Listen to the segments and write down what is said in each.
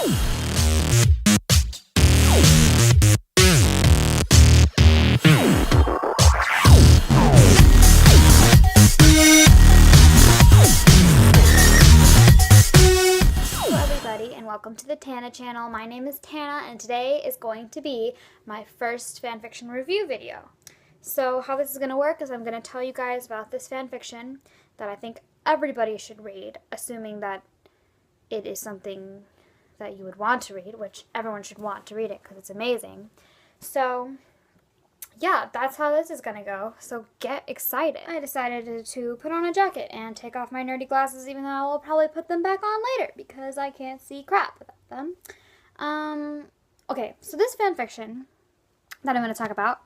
Welcome to the Tana channel. My name is Tana, and today is going to be my first fanfiction review video. So how this is going to work is I'm going to tell you guys about this fanfiction that I think everybody should read, assuming that it is something that you would want to read, which everyone should want to read it because it's amazing. So yeah, that's how this is going to go, so get excited. I decided to put on a jacket and take off my nerdy glasses, even though I will probably put them back on later because I can't see crap without them. Okay, so this fanfiction that I'm going to talk about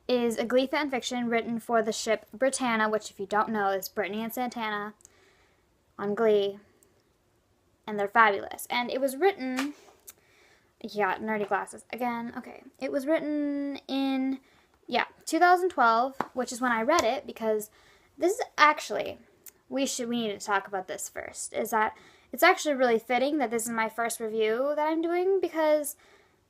is a Glee fanfiction written for the ship Brittana, which if you don't know is Brittany and Santana on Glee, and they're fabulous. And it was written, yeah, nerdy glasses again, okay. It was written in 2012, which is when I read it, because this is actually, we need to talk about this first, is that it's actually really fitting that this is my first review that I'm doing, because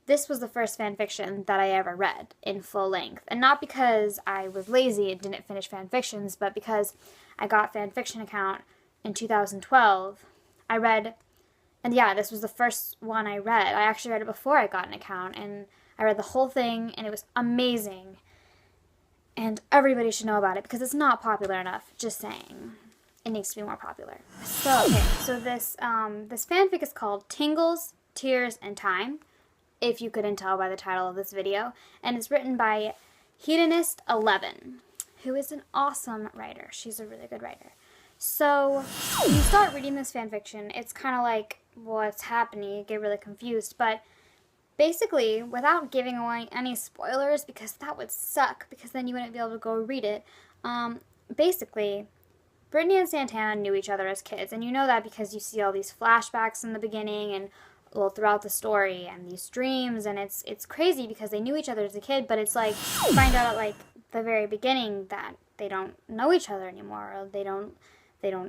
this was the first fanfiction that I ever read in full length. And not because I was lazy and didn't finish fanfictions, but because I got a fanfiction account in 2012. I read, and yeah, this was the first one I read. I actually read it before I got an account, and I read the whole thing, and it was amazing. And everybody should know about it because it's not popular enough. Just saying. It needs to be more popular. So, okay, so this fanfic is called Tingles, Tears, and Time, if you couldn't tell by the title of this video. And it's written by Hedonist11, who is an awesome writer. She's a really good writer. So, when you start reading this fanfiction, it's kind of like, what's happening? You get really confused, but basically, without giving away any spoilers, because that would suck, because then you wouldn't be able to go read it, basically, Brittany and Santana knew each other as kids, and you know that because you see all these flashbacks in the beginning, and, well, throughout the story, and these dreams, and it's crazy because they knew each other as a kid, but it's like, you find out at, like, the very beginning that they don't know each other anymore, or they don't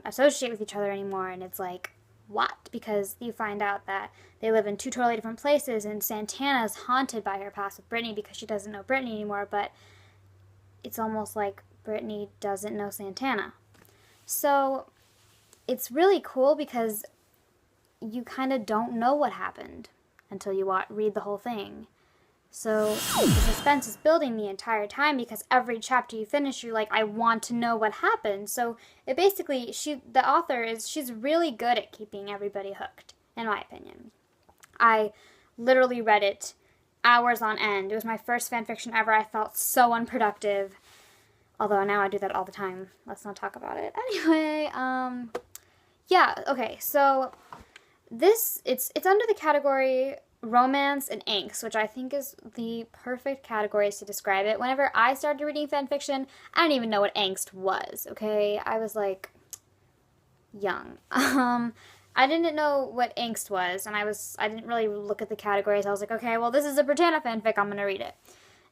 associate with each other anymore, and it's like, what? Because you find out that they live in two totally different places, and Santana is haunted by her past with Brittany because she doesn't know Brittany anymore, but it's almost like Brittany doesn't know Santana. So it's really cool because you kind of don't know what happened until you read the whole thing. So the suspense is building the entire time because every chapter you finish, you're like, I want to know what happened. So it basically, the author she's really good at keeping everybody hooked, in my opinion. I literally read it hours on end. It was my first fanfiction ever. I felt so unproductive. Although now I do that all the time. Let's not talk about it. Anyway, yeah, okay, so it's under the category romance and angst, which I think is the perfect categories to describe it. Whenever I started reading fanfiction, I didn't even know what angst was, okay? I was, like, young. I didn't know what angst was, and I didn't really look at the categories. I was like, okay, well, this is a Brittana fanfic, I'm gonna read it.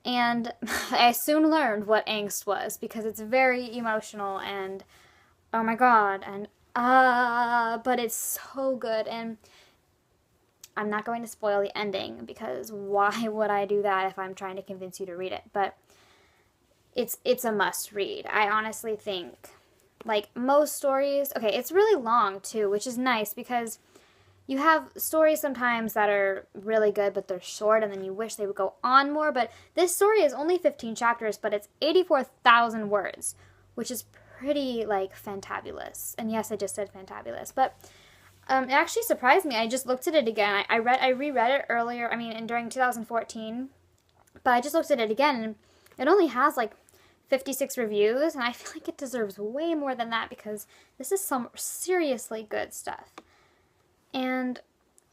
And I soon learned what angst was, because it's very emotional, and, oh my god, and, but it's so good, and I'm not going to spoil the ending, because why would I do that if I'm trying to convince you to read it? But it's a must read. I honestly think, like, most stories, okay, it's really long too, which is nice, because you have stories sometimes that are really good, but they're short, and then you wish they would go on more, but this story is only 15 chapters, but it's 84,000 words, which is pretty, like, fantabulous. And yes, I just said fantabulous, but it actually surprised me. I just looked at it again. I reread it earlier, during 2014, but I just looked at it again, and it only has, like, 56 reviews, and I feel like it deserves way more than that, because this is some seriously good stuff. And,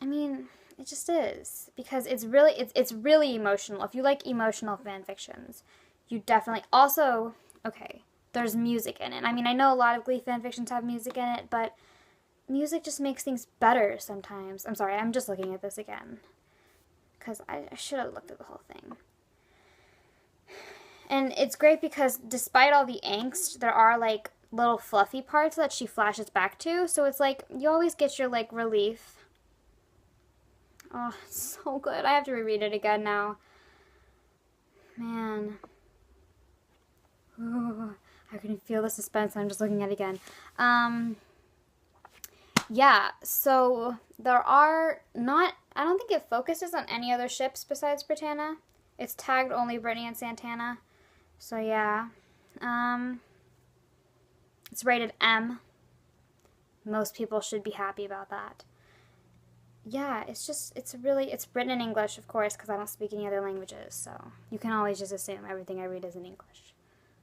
it just is, because it's really emotional. If you like emotional fanfictions, you definitely, also, okay, there's music in it. I know a lot of Glee fanfictions have music in it, but music just makes things better sometimes. I'm sorry, I'm just looking at this again, because I should have looked at the whole thing. And it's great because despite all the angst, there are, like, little fluffy parts that she flashes back to, so it's like, you always get your, like, relief. Oh, it's so good. I have to reread it again now. Man. Ooh, I can feel the suspense. I'm just looking at it again. Yeah, so there are not, I don't think it focuses on any other ships besides Brittana. It's tagged only Brittany and Santana. So yeah. It's rated M. Most people should be happy about that. Yeah, it's written in English, of course, because I don't speak any other languages, so you can always just assume everything I read is in English.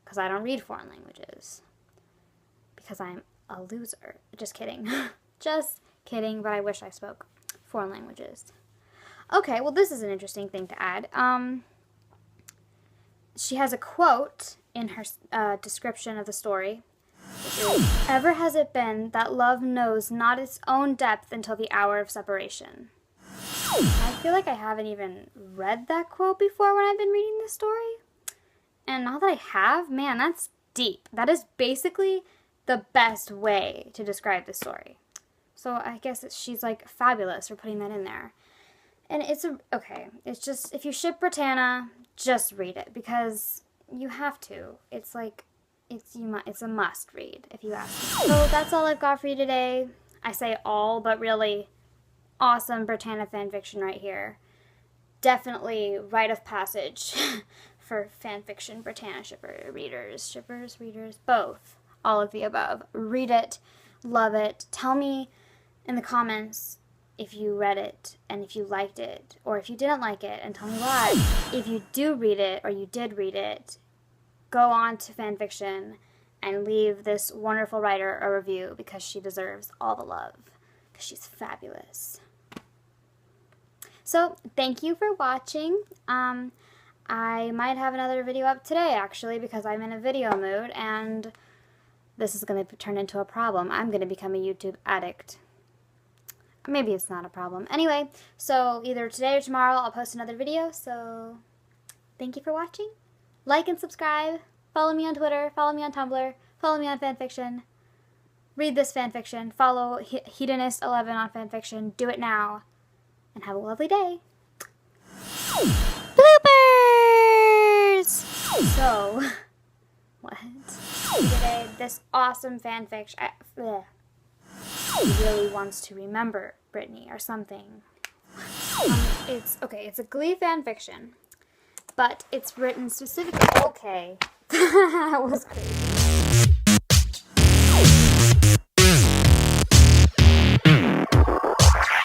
Because I don't read foreign languages. Because I'm a loser. Just kidding. Just kidding, but I wish I spoke foreign languages. Okay, well this is an interesting thing to add. She has a quote in her description of the story. Ever has it been that love knows not its own depth until the hour of separation. I feel like I haven't even read that quote before when I've been reading this story. And now that I have, man, that's deep. That is basically the best way to describe the story. So I guess she's like fabulous for putting that in there. And it's just, if you ship Brittana, just read it because you have to. It's like, it's a must read if you ask me. So that's all I've got for you today. I say all, but really awesome Brittana fanfiction right here. Definitely rite of passage for fanfiction Brittana shippers, readers, both. All of the above. Read it, love it. Tell me in the comments if you read it and if you liked it or if you didn't like it, and tell me why. If you do read it or you did read it, go on to fanfiction and leave this wonderful writer a review because she deserves all the love because she's fabulous. So thank you for watching. I might have another video up today actually because I'm in a video mood and this is going to turn into a problem. I'm going to become a YouTube addict. Maybe it's not a problem. Anyway, so either today or tomorrow I'll post another video, so thank you for watching. Like and subscribe. Follow me on Twitter. Follow me on Tumblr. Follow me on Fanfiction. Read this fanfiction. Follow Hedonist11 on Fanfiction. Do it now. And have a lovely day. Bloopers! So, what? Today, this awesome fanfiction really wants to remember Brittany or something. It's a Glee fanfiction, but it's written specifically. Okay, that was crazy.